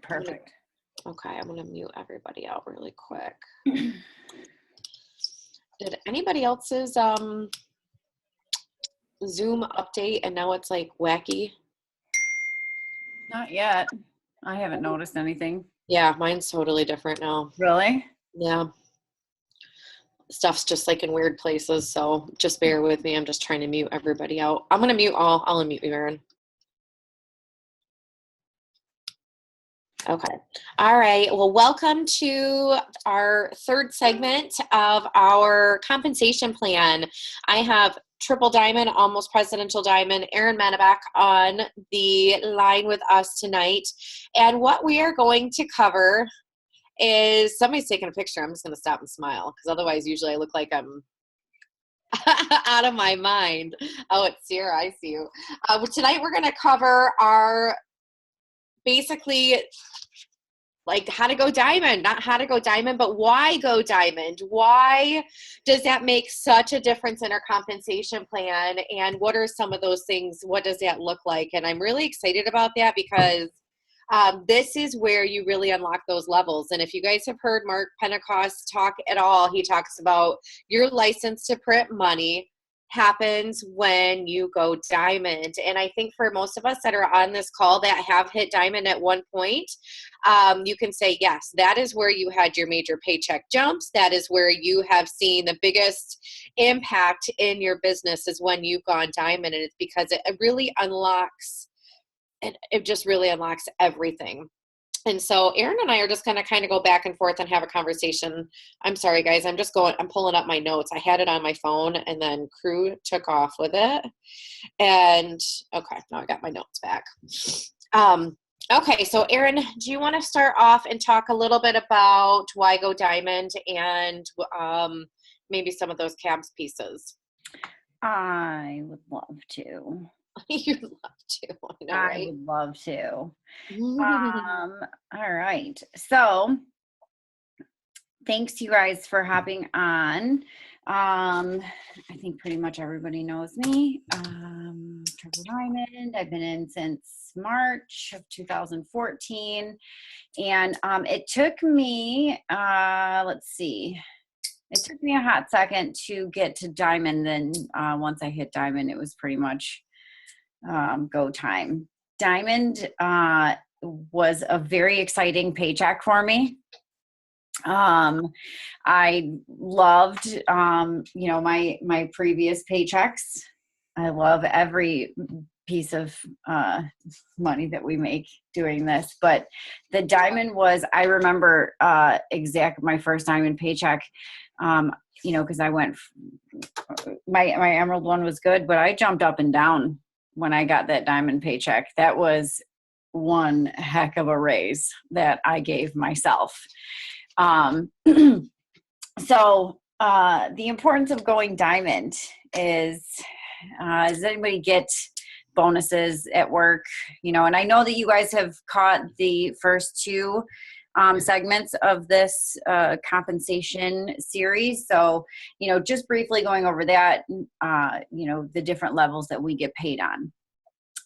perfect. Okay, I'm gonna mute everybody out really quick. Did anybody else's Zoom update and now it's like wacky? Not yet. I haven't noticed anything. Yeah, mine's totally different now. Really? Yeah. Stuff's just like in weird places, so just bear with me. I'm just trying to mute everybody out. I'm gonna mute all. I'll unmute you, Erin. Okay. All right. Well, welcome to our third segment of our compensation plan. I have Triple Diamond, almost Presidential Diamond, Erin Manabak on the line with us tonight. And what we are going to cover is, somebody's taking a picture. I'm just going to stop and smile because otherwise usually I look like I'm out of my mind. Oh, it's Sarah. I see you. Tonight we're going to cover our basically like how to go diamond, not how to go diamond, but why go diamond? Why does that make such a difference in our compensation plan? And what are some of those things? What does that look like? And I'm really excited about that because this is where you really unlock those levels. And if you guys have heard Mark Pentecost talk at all, he talks about your license to print money happens when you go diamond. And I think for most of us that are on this call that have hit diamond at one point, you can say, yes, that is where you had your major paycheck jumps. That is where you have seen the biggest impact in your business is when you've gone diamond. And it's because it really unlocks, it just really unlocks everything. And so Erin and I are just going to kind of go back and forth and have a conversation. I'm sorry, guys. I'm pulling up my notes. I had it on my phone and then Crew took off with it. And okay, now I got my notes back. Okay, so Erin, do you want to start off and talk a little bit about why go diamond and maybe some of those CAMS pieces? I would love to. You'd love to. I know, right? I would love to. All right. So thanks you guys for hopping on. I think pretty much everybody knows me. Triple Diamond. I've been in since March of 2014. And it took me, let's see. It took me a hot second to get to diamond. Then once I hit diamond, it was pretty much go time. Diamond was a very exciting paycheck for me. I loved, my previous paychecks. I love every piece of money that we make doing this, but the diamond was, I remember my first diamond paycheck, because I went, my emerald one was good, but I jumped up and down when I got that diamond paycheck. That was one heck of a raise that I gave myself. So the importance of going diamond is, does anybody get bonuses at work? And I know that you guys have caught the first two segments of this compensation series. So, just briefly going over that, the different levels that we get paid on.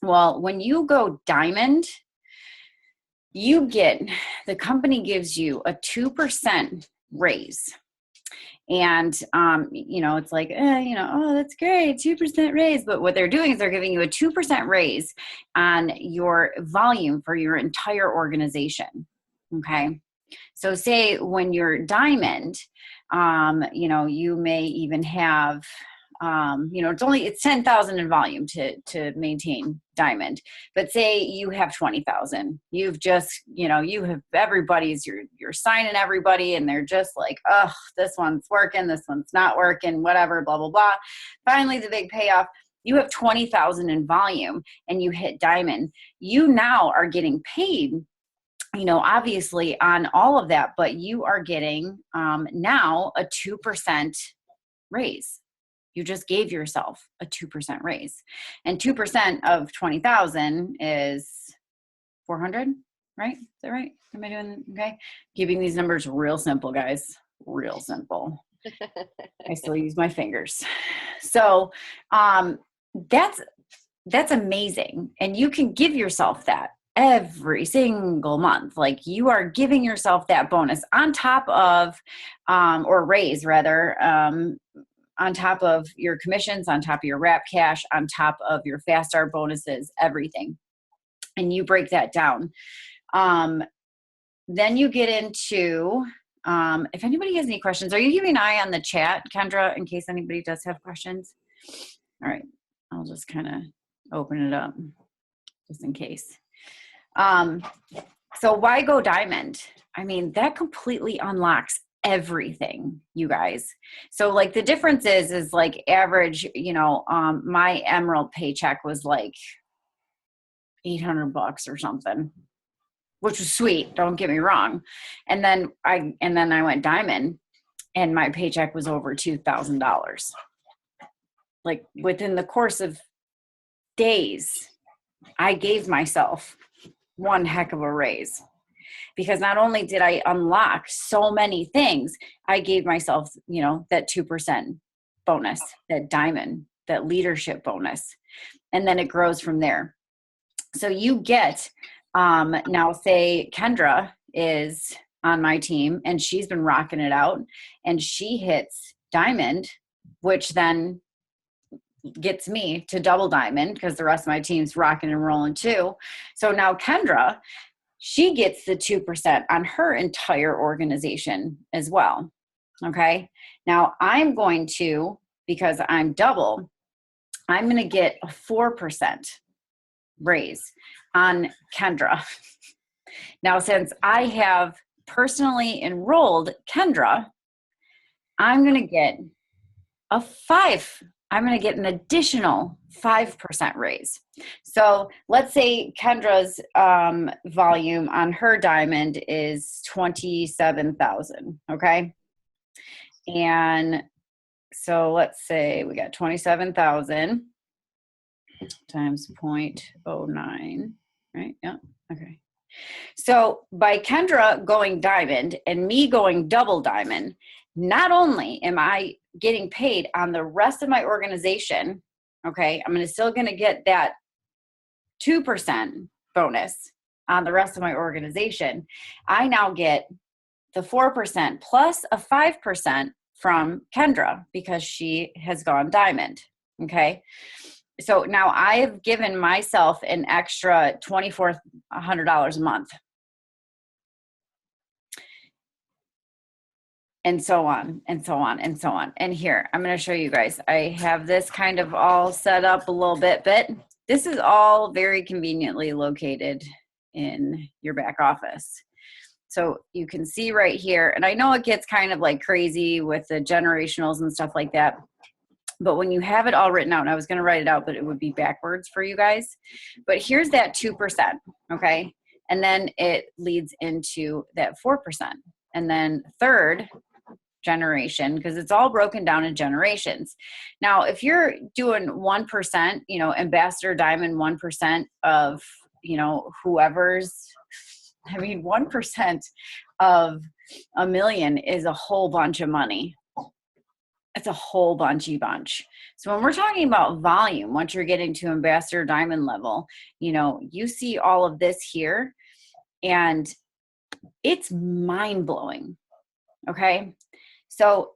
Well, when you go diamond, the company gives you a 2% raise. And, it's like, oh, that's great, 2% raise. But what they're doing is they're giving you a 2% raise on your volume for your entire organization. Okay. So say when you're diamond, you may even have, it's 10,000 in volume to maintain diamond, but say you have 20,000, you've just, you have everybody's, you're signing everybody and they're just like, oh, this one's working, this one's not working, whatever, blah, blah, blah. Finally, the big payoff, you have 20,000 in volume and you hit diamond. You now are getting paid, obviously on all of that, but you are getting now a 2% raise. You just gave yourself a 2% raise, and 2% of 20,000 is 400, right? Is that right? Am I doing okay? Keeping these numbers real simple, guys, real simple. I still use my fingers. So that's amazing. And you can give yourself that. every single month. Like you are giving yourself that bonus on top of, or raise rather, on top of your commissions, on top of your wrap cash, on top of your fast start bonuses, everything. And you break that down. Then you get into, if anybody has any questions, are you keeping an eye on the chat, Kendra, in case anybody does have questions? All right, I'll just kind of open it up just in case. So why go diamond? I mean, that completely unlocks everything, you guys. So like the difference is like average, my emerald paycheck was like $800 or something, which was sweet. Don't get me wrong. And then I went diamond and my paycheck was over $2,000. Like within the course of days, I gave myself one heck of a raise, because not only did I unlock so many things, I gave myself, that 2% bonus, that diamond, that leadership bonus, and then it grows from there. So you get, now say Kendra is on my team and she's been rocking it out and she hits diamond, which then gets me to double diamond because the rest of my team's rocking and rolling too. So now Kendra, she gets the 2% on her entire organization as well. Okay. Now I'm going to, because I'm double, I'm going to get a 4% raise on Kendra. Now, since I have personally enrolled Kendra, I'm going to get I'm going to get an additional 5% raise. So let's say Kendra's volume on her diamond is 27,000. Okay. And so let's say we got 27,000 times 0.09, right? Yeah. Okay. So by Kendra going diamond and me going double diamond, not only am I getting paid on the rest of my organization, okay, I'm still going to get that 2% bonus on the rest of my organization. I now get the 4% plus a 5% from Kendra because she has gone diamond, okay? So now I have given myself an extra $2,400 a month. And so on, and so on, and so on. And here, I'm going to show you guys. I have this kind of all set up a little bit, but this is all very conveniently located in your back office. So you can see right here, and I know it gets kind of like crazy with the generationals and stuff like that, but when you have it all written out, and I was going to write it out, but it would be backwards for you guys. But here's that 2%, okay? And then it leads into that 4%. And then third generation, because it's all broken down in generations. Now, if you're doing 1%, Ambassador Diamond 1% of, whoever's, 1% of $1 million is a whole bunch of money. It's a whole bunchy bunch. So when we're talking about volume, once you're getting to Ambassador Diamond level, you see all of this here and it's mind blowing. Okay. So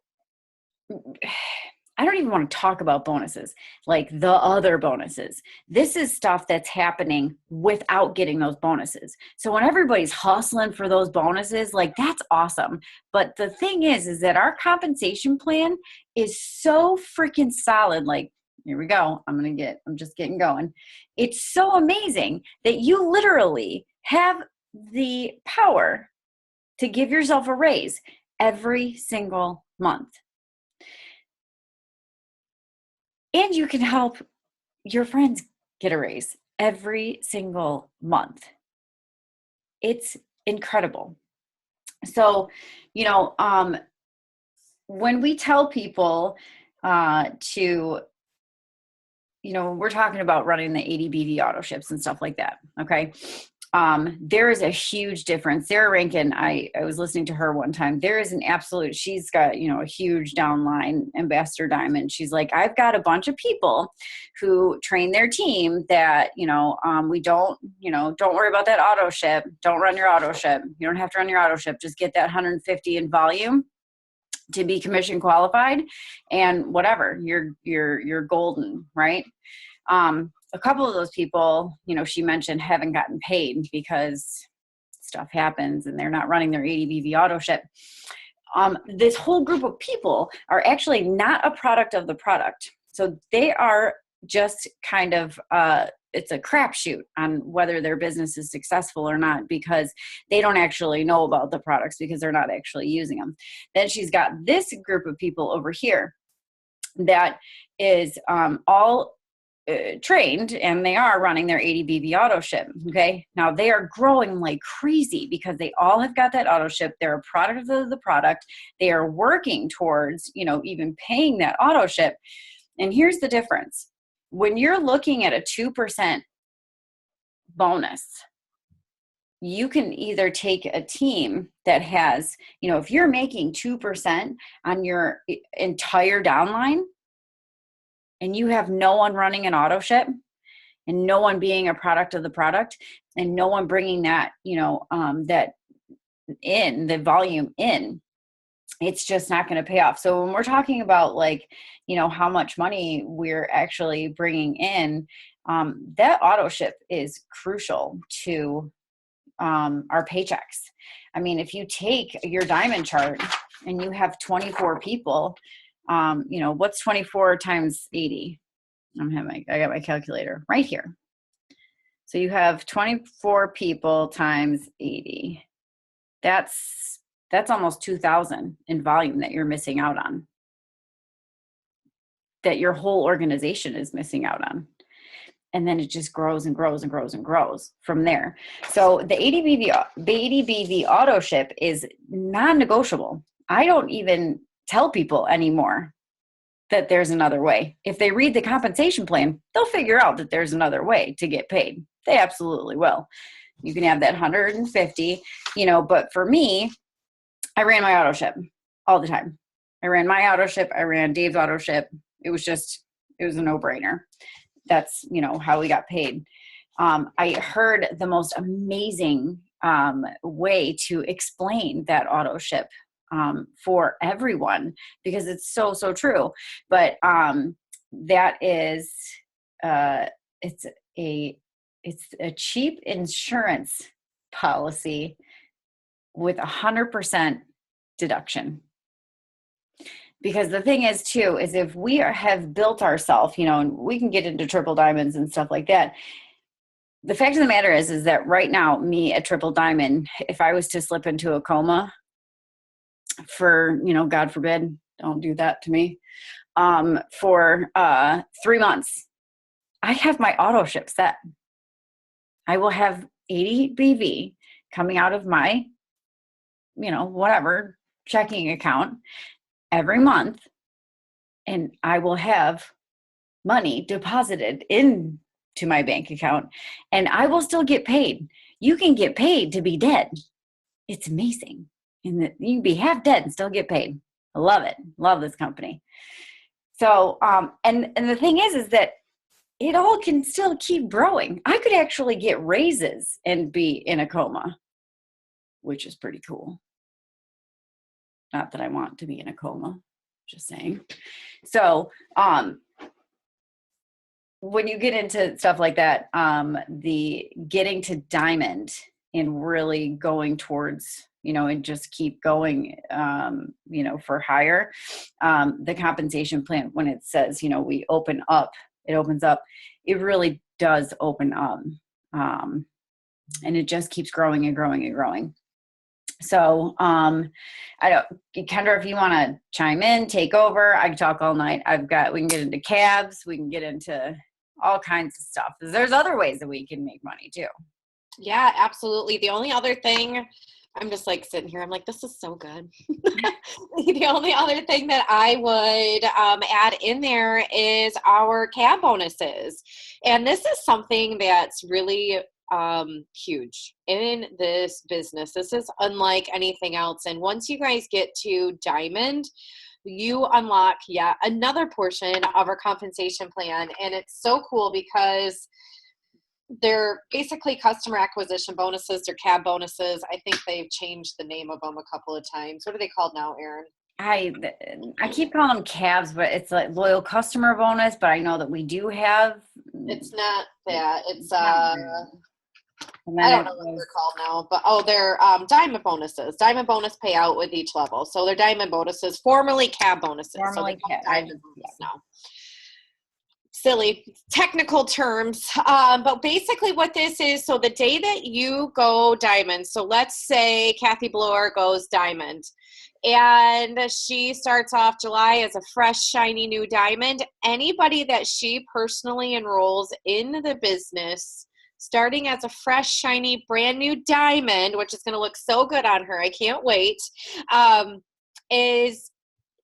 I don't even want to talk about bonuses, like the other bonuses. This is stuff that's happening without getting those bonuses. So when everybody's hustling for those bonuses, like that's awesome. But the thing is that our compensation plan is so freaking solid. Like, here we go. I'm just getting going. It's so amazing that you literally have the power to give yourself a raise every single month. And you can help your friends get a raise every single month. It's incredible. So, when we tell people to, we're talking about running the 80 BD auto ships and stuff like that. Okay. there is a huge difference. Sarah Rankin, I was listening to her one time. There is an absolute, she's got, a huge downline Ambassador Diamond. She's like, I've got a bunch of people who train their team that, we don't worry about that auto ship. Don't run your auto ship. You don't have to run your auto ship. Just get that 150 in volume to be commission qualified, and whatever, you're golden, right? A couple of those people, she mentioned, haven't gotten paid because stuff happens and they're not running their ADBV auto ship. This whole group of people are actually not a product of the product. So they are just kind of, it's a crapshoot on whether their business is successful or not, because they don't actually know about the products because they're not actually using them. Then she's got this group of people over here that is all trained, and they are running their ADBV auto ship. Okay. Now they are growing like crazy because they all have got that auto ship. They're a product of the product. They are working towards, even paying that auto ship. And here's the difference. When you're looking at a 2% bonus, you can either take a team that has, if you're making 2% on your entire downline, and you have no one running an auto ship and no one being a product of the product and no one bringing that, that in the volume in, it's just not going to pay off. So when we're talking about how much money we're actually bringing in, that auto ship is crucial to our paychecks. I mean, if you take your diamond chart and you have 24 people, what's 24 times 80? I got my calculator right here. So you have 24 people times 80. That's almost 2,000 in volume that you're missing out on, that your whole organization is missing out on. And then it just grows and grows and grows and grows from there. So the ADBV auto ship is non-negotiable. I don't even tell people anymore that there's another way. If they read the compensation plan, they'll figure out that there's another way to get paid. They absolutely will. You can have that 150, but for me, I ran my auto ship all the time. I ran my auto ship. I ran Dave's auto ship. It was a no-brainer. That's, how we got paid. I heard the most amazing way to explain that auto ship for everyone, because it's so true. But that is it's a cheap insurance policy with 100% deduction. Because the thing is too, is if we have built ourselves, and we can get into triple diamonds and stuff like that. The fact of the matter is that right now, me at Triple Diamond, if I was to slip into a coma for, God forbid, don't do that to me, for 3 months, I have my auto ship set. I will have ADBV coming out of my, whatever checking account every month, and I will have money deposited into my bank account, and I will still get paid. You can get paid to be dead. It's amazing. And you can be half dead and still get paid. I love it. Love this company. So, and the thing is that it all can still keep growing. I could actually get raises and be in a coma, which is pretty cool. Not that I want to be in a coma, just saying. So, when you get into stuff like that, the getting to diamond and really going towards, and just keep going, for higher, the compensation plan, when it says, we open up, it opens up, it really does open up. And it just keeps growing and growing and growing. So, Kendra, if you want to chime in, take over, I can talk all night. We can get into cabs. We can get into all kinds of stuff. There's other ways that we can make money too. Yeah, absolutely. The only other thing, I'm just sitting here, I'm this is so good. The only other thing that I would add in there is our cab bonuses. And this is something that's really huge in this business. This is unlike anything else. And once you guys get to diamond, you unlock yet another portion of our compensation plan. And it's so cool because they're basically customer acquisition bonuses. They're CAB bonuses. I think they've changed the name of them a couple of times. What are they called now, Erin? I keep calling them cabs, but it's like loyal customer bonus. But I know that we do have. It's not that. It's And then I don't know what they're called now, but they're diamond bonuses. Diamond bonus payout with each level. So they're diamond bonuses, formerly CAB bonuses. Formerly so CAB. Diamond bonus now. Silly technical terms, but basically what this is, so the day that you go diamond, so let's say Kathy Bloor goes diamond, and she starts off July as a fresh, shiny new diamond. Anybody that she personally enrolls in the business, starting as a fresh, shiny, brand new diamond, which is going to look so good on her, I can't wait, is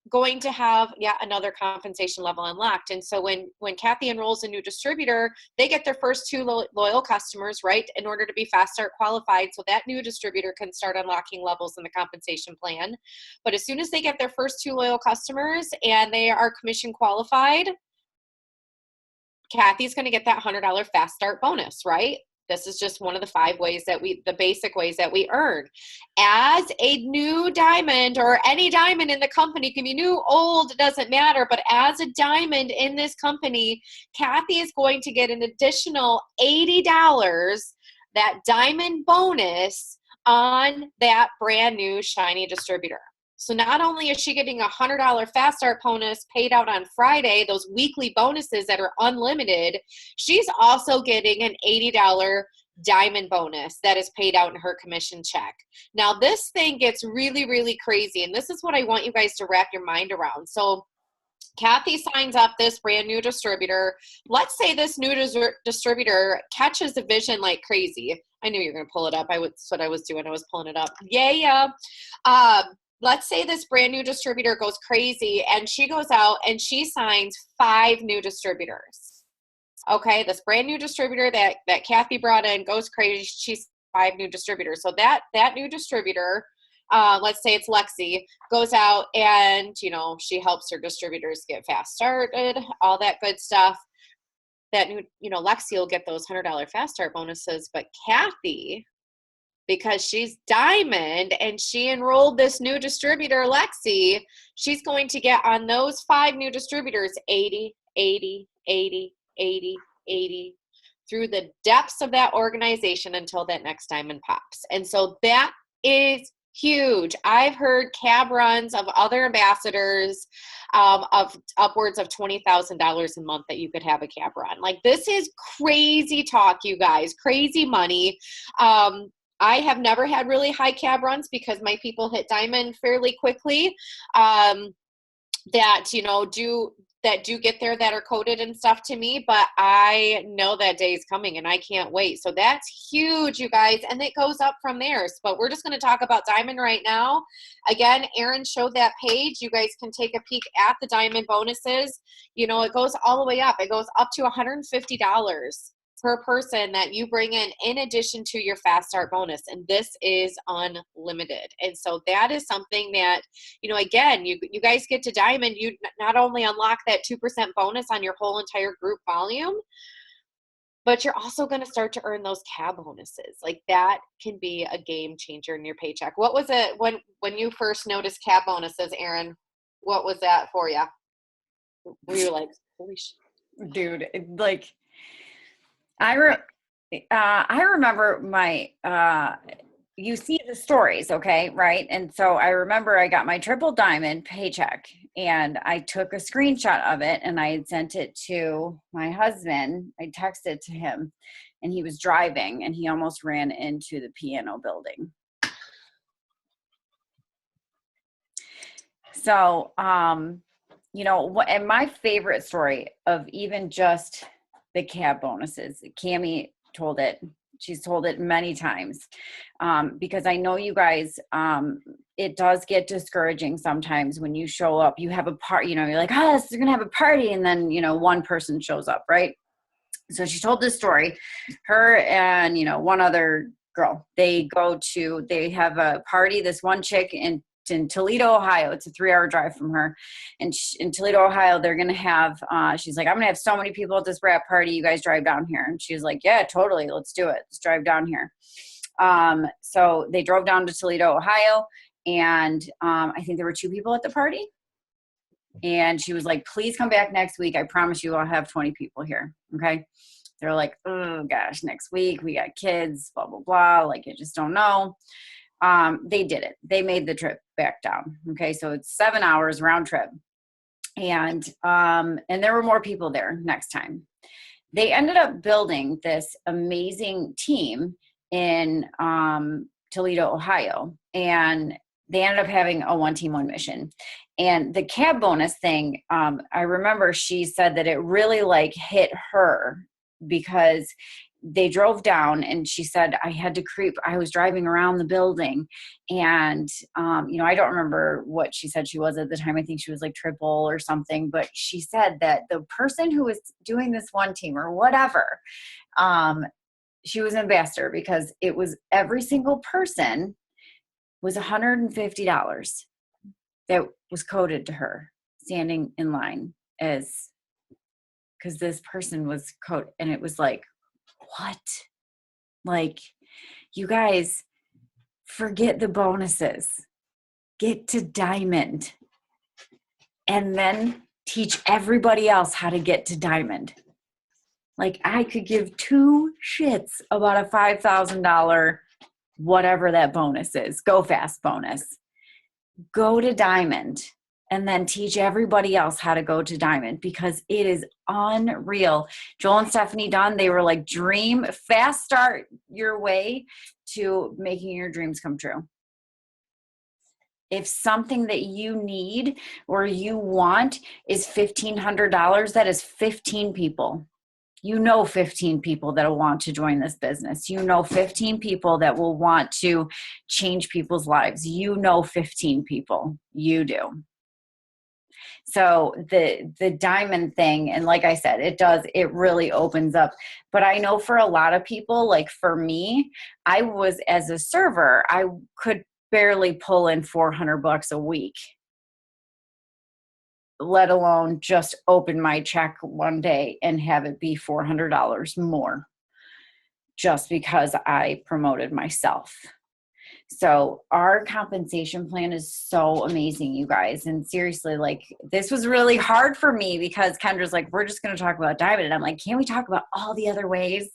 going to have yet another compensation level unlocked. And so when Kathy enrolls a new distributor, they get their first 2 loyal customers, right, in order to be Fast Start qualified, so that new distributor can start unlocking levels in the compensation plan. But as soon as they get their first 2 loyal customers and they are commission qualified, Kathy's going to get that $100 Fast Start bonus, right? This is just one of the 5 ways that the basic ways that we earn. As a new diamond, or any diamond in the company, can be new, old, it doesn't matter, but as a diamond in this company, Kathy is going to get an additional $80, that diamond bonus, on that brand new shiny distributor. So not only is she getting a $100 Fast Start bonus paid out on Friday, those weekly bonuses that are unlimited, she's also getting an $80 diamond bonus that is paid out in her commission check. Now this thing gets really, really crazy, and this is what I want you guys to wrap your mind around. So Kathy signs up this brand new distributor. Let's say this new distributor catches the vision like crazy. I knew you were going to pull it up. That's what I was doing. I was pulling it up. Yeah. Let's say this brand new distributor goes crazy and she goes out and she signs 5 new distributors. Okay, this brand new distributor that Kathy brought in goes crazy. She's 5 new distributors. So that new distributor, let's say it's Lexi, goes out and, she helps her distributors get fast started, all that good stuff. That new, Lexi will get those $100 Fast Start bonuses, but Kathy, because she's diamond and she enrolled this new distributor, Lexi, she's going to get on those 5 new distributors 80, 80, 80, 80, 80 through the depths of that organization until that next diamond pops. And so that is huge. I've heard CAB runs of other ambassadors of upwards of $20,000 a month that you could have a CAB run. Like, this is crazy talk, you guys, crazy money. I have never had really high CAB runs because my people hit diamond fairly quickly, that do get there, that are coded and stuff to me, but I know that day is coming and I can't wait. So that's huge, you guys, and it goes up from there. But we're just going to talk about diamond right now. Again, Erin showed that page. You guys can take a peek at the diamond bonuses. It goes all the way up. It goes up to $150 per person that you bring in addition to your Fast Start bonus. And this is unlimited. And so that is something that, again, you guys get to diamond, you not only unlock that 2% bonus on your whole entire group volume, but you're also going to start to earn those CAB bonuses. Like, that can be a game changer in your paycheck. What was it when you first noticed CAB bonuses, Erin? What was that for you? Were you like, holy shit? Dude, I remember my, you see the stories, okay, right? And so I remember I got my triple diamond paycheck and I took a screenshot of it and I had sent it to my husband. I texted to him and he was driving and he almost ran into the piano building. So, and my favorite story of even just the CAB bonuses, Cammie told it. She's told it many times, because I know you guys, it does get discouraging sometimes when you show up, you have a part, you're like, oh, this is going to have a party. And then, one person shows up, right? So she told this story, her and, one other girl, they have a party, this one chick in Toledo, Ohio. It's a 3-hour drive from her. And in Toledo, Ohio, they're going to have, she's like, I'm going to have so many people at this wrap party. You guys drive down here. And she was like, yeah, totally. Let's do it. Let's drive down here. So they drove down to Toledo, Ohio. And I think there were 2 people at the party. And she was like, please come back next week. I promise you I'll have 20 people here. Okay. They're like, oh gosh, next week we got kids, blah, blah, blah. Like, I just don't know. They did it. They made the trip back down. Okay. So it's 7 hours round trip. And there were more people there next time. They ended up building this amazing team in Toledo, Ohio. And they ended up having a 1 team, 1 mission. And the cab bonus thing, I remember she said that it really like hit her because they drove down and she said, I had to creep. I was driving around the building and, I don't remember what she said she was at the time. I think she was like triple or something, but she said that the person who was doing this 1 team or whatever, she was an ambassador because it was every single person was $150 that was coded to her standing in line because this person was coded, and it was like, what? Like, you guys, forget the bonuses, get to diamond, and then teach everybody else how to get to diamond. Like, I could give 2 shits about a $5,000, whatever that bonus is, go fast bonus. Go to diamond and then teach everybody else how to go to diamond because it is unreal. Joel and Stephanie Dunn, they were like, fast start your way to making your dreams come true. If something that you need or you want is $1,500, that is 15 people. 15 people that will want to join this business. 15 people that will want to change people's lives. 15 people. You do. So the diamond thing, and like I said, it really opens up. But I know for a lot of people, like for me, I was, as a server, I could barely pull in $400 a week, let alone just open my check one day and have it be $400 more just because I promoted myself. So our compensation plan is so amazing, you guys. And seriously, like, this was really hard for me because Kendra's like, we're just going to talk about diamond. And I'm like, can't we talk about all the other ways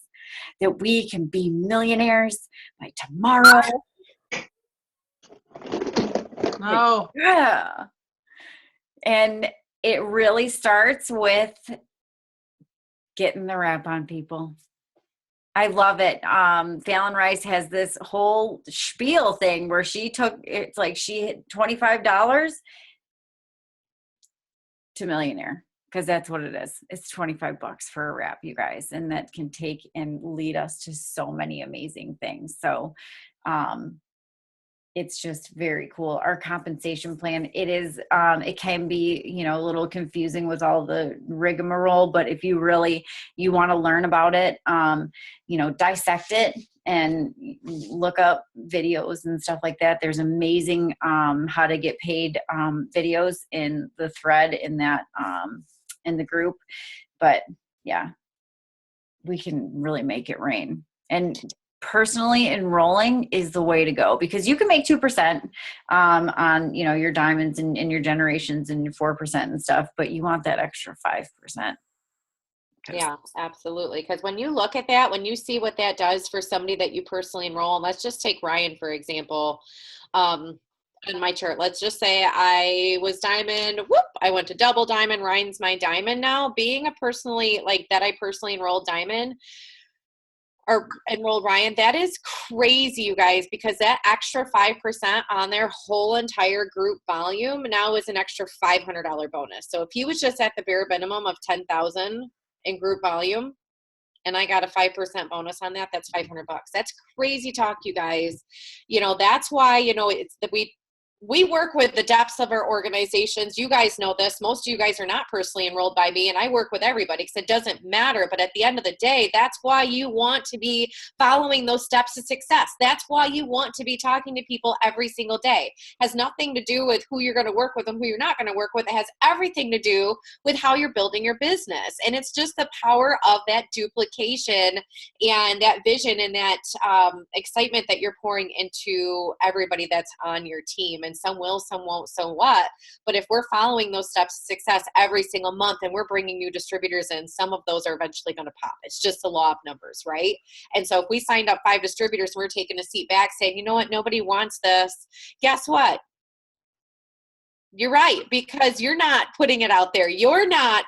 that we can be millionaires by tomorrow? No. Yeah. And it really starts with getting the rap on people. I love it. Fallon Rice has this whole spiel thing where it's like she hit $25 to millionaire, because that's what it is. It's $25 for a rap, you guys. And that can take and lead us to so many amazing things. So, it's just very cool. Our compensation plan, it can be, a little confusing with all the rigmarole, but if you want to learn about it, dissect it and look up videos and stuff like that. There's amazing, how to get paid, videos in the thread in that, in the group, but yeah, we can really make it rain. And personally, enrolling is the way to go because you can make 2% on your diamonds and your generations and your 4% and stuff, but you want that extra 5%. Yeah, absolutely. Because when you look at that, when you see what that does for somebody that you personally enroll, and let's just take Ryan for example. On my chart, let's just say I was diamond, I went to double diamond, Ryan's my diamond now. Being I personally enrolled diamond or enrolled Ryan, that is crazy, you guys, because that extra 5% on their whole entire group volume now is an extra $500 bonus. So if he was just at the bare minimum of 10,000 in group volume, and I got a 5% bonus on that, that's $500. That's crazy talk, you guys. That's why, it's that we work with the depths of our organizations. You guys know this. Most of you guys are not personally enrolled by me, and I work with everybody because it doesn't matter. But at the end of the day, that's why you want to be following those steps to success. That's why you want to be talking to people every single day. It has nothing to do with who you're going to work with and who you're not going to work with. It has everything to do with how you're building your business. And it's just the power of that duplication and that vision and that excitement that you're pouring into everybody that's on your team. And some will, some won't, so what? But if we're following those steps to success every single month and we're bringing new distributors in, some of those are eventually going to pop. It's just the law of numbers, right? And so if we signed up 5 distributors and we're taking a seat back saying, you know what, nobody wants this, guess what? You're right, because you're not putting it out there. You're not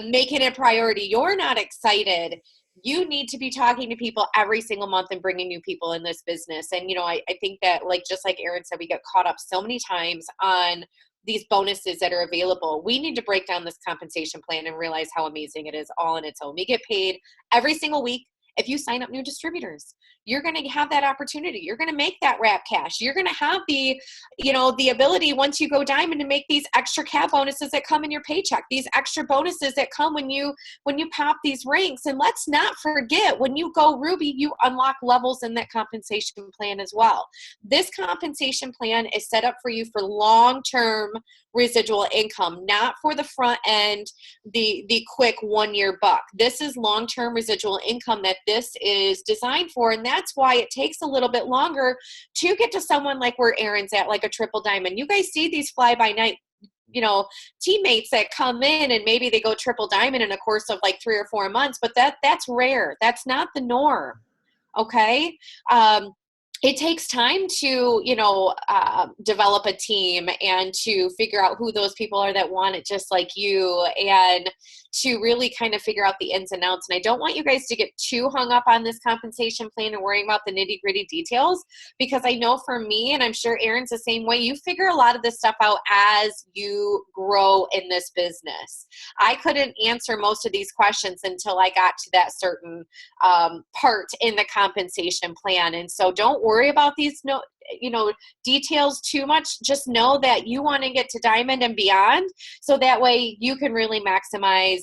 making it a priority. You're not excited. You need to be talking to people every single month and bringing new people in this business. And, you know, I think that, like, just like Erin said, we get caught up so many times on these bonuses that are available. We need to break down this compensation plan and realize how amazing it is all on its own. We get paid every single week. If you sign up new distributors, you're going to have that opportunity. You're going to make that wrap cash. You're going to have the, you know, the ability once you go diamond to make these extra cap bonuses that come in your paycheck, these extra bonuses that come when you pop these ranks. And let's not forget, when you go ruby, you unlock levels in that compensation plan as well. This compensation plan is set up for you for long-term residual income, not for the front end, the quick 1-year buck. This is long-term residual income that this is designed for. And that's why it takes a little bit longer to get to someone like where Erin's at, like a triple diamond. You guys see these fly by night, you know, teammates that come in and maybe they go triple diamond in a course of like 3 or 4 months, but that's rare. That's not the norm. Okay. It takes time to, you know, develop a team and to figure out who those people are that want it just like you, and to really kind of figure out the ins and outs. And I don't want you guys to get too hung up on this compensation plan and worrying about the nitty gritty details, because I know for me, and I'm sure Erin's the same way, you figure a lot of this stuff out as you grow in this business. I couldn't answer most of these questions until I got to that certain part in the compensation plan. And so don't worry about these details too much. Just know that you want to get to diamond and beyond, so that way you can really maximize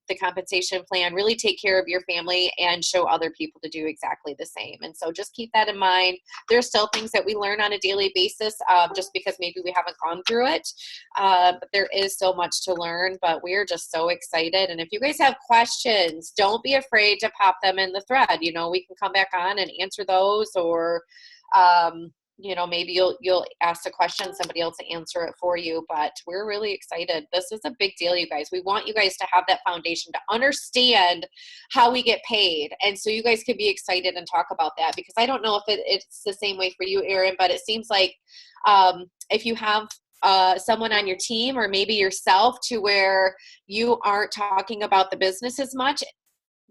the compensation plan, really take care of your family, and show other people to do exactly the same. And so just keep that in mind. There's still things that we learn on a daily basis, just because maybe we haven't gone through it, but there is so much to learn. But we're just so excited. And if you guys have questions, don't be afraid to pop them in the thread. You know, we can come back on and answer those, or maybe you'll ask a question, somebody else will answer it for you. But we're really excited. This is a big deal, you guys. We want you guys to have that foundation to understand how we get paid. And so you guys could be excited and talk about that, because I don't know if it's the same way for you, Erin, but it seems like if you have someone on your team, or maybe yourself, to where you aren't talking about the business as much,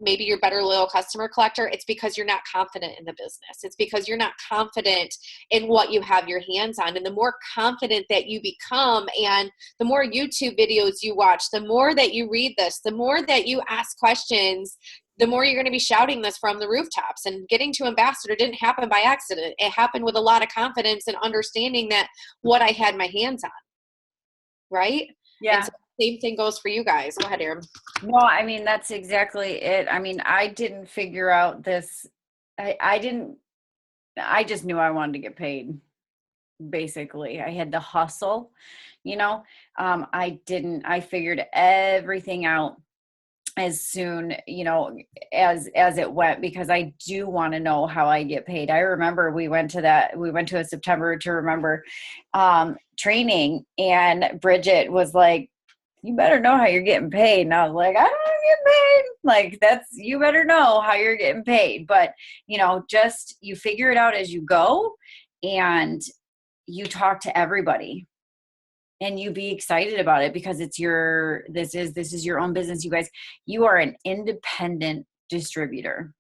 maybe you're better loyal customer collector, it's because you're not confident in the business. It's because you're not confident in what you have your hands on. And the more confident that you become, and the more YouTube videos you watch, the more that you read this, the more that you ask questions, the more you're going to be shouting this from the rooftops. And getting to ambassador didn't happen by accident. It happened with a lot of confidence and understanding that what I had my hands on. Right? Yeah. And so same thing goes for you guys. Go ahead, Erin. No, I mean, that's exactly it. I mean, I didn't figure out this. I just knew I wanted to get paid. Basically, I had to hustle, I figured everything out as soon, as it went, because I do want to know how I get paid. I remember we went to a September to Remember training, and Bridget was like, you better know how you're getting paid. And I was like, I don't get paid. Like, you better know how you're getting paid. But, just you figure it out as you go, and you talk to everybody, and you be excited about it, because this is your own business. You guys, you are an independent distributor.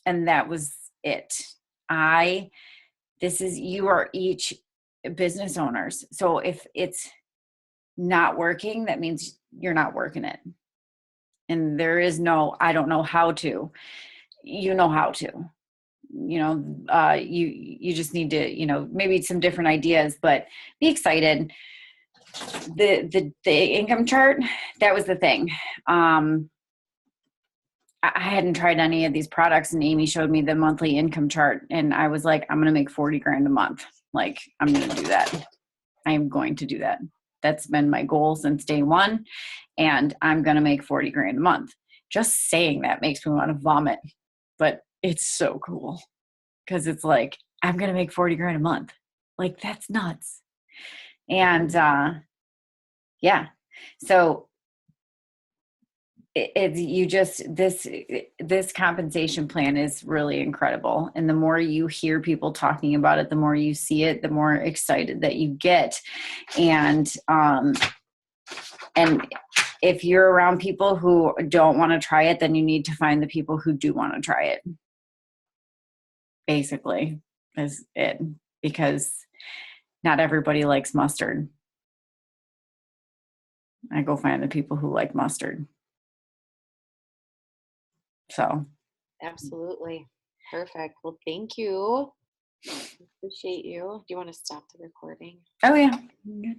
And that was it. You are each business owners. So if it's not working, that means you're not working it. And there is no, I don't know how to. You know how to. you just need to, maybe some different ideas, but be excited. The income chart, that was the thing. I hadn't tried any of these products, and Amy showed me the monthly income chart, and I was like, I'm going to make 40 grand a month. Like, I'm going to do that. I am going to do that. That's been my goal since day one. And I'm going to make 40 grand a month. Just saying that makes me want to vomit, but it's so cool because it's like, I'm going to make 40 grand a month. Like, that's nuts. And, yeah. So this compensation plan is really incredible. And the more you hear people talking about it, the more you see it, the more excited that you get. And if you're around people who don't want to try it, then you need to find the people who do want to try it. Basically, is it, because not everybody likes mustard. I go find the people who like mustard. So. Absolutely. Perfect. Well, thank you. Appreciate you. Do you want to stop the recording? Oh, yeah. Good.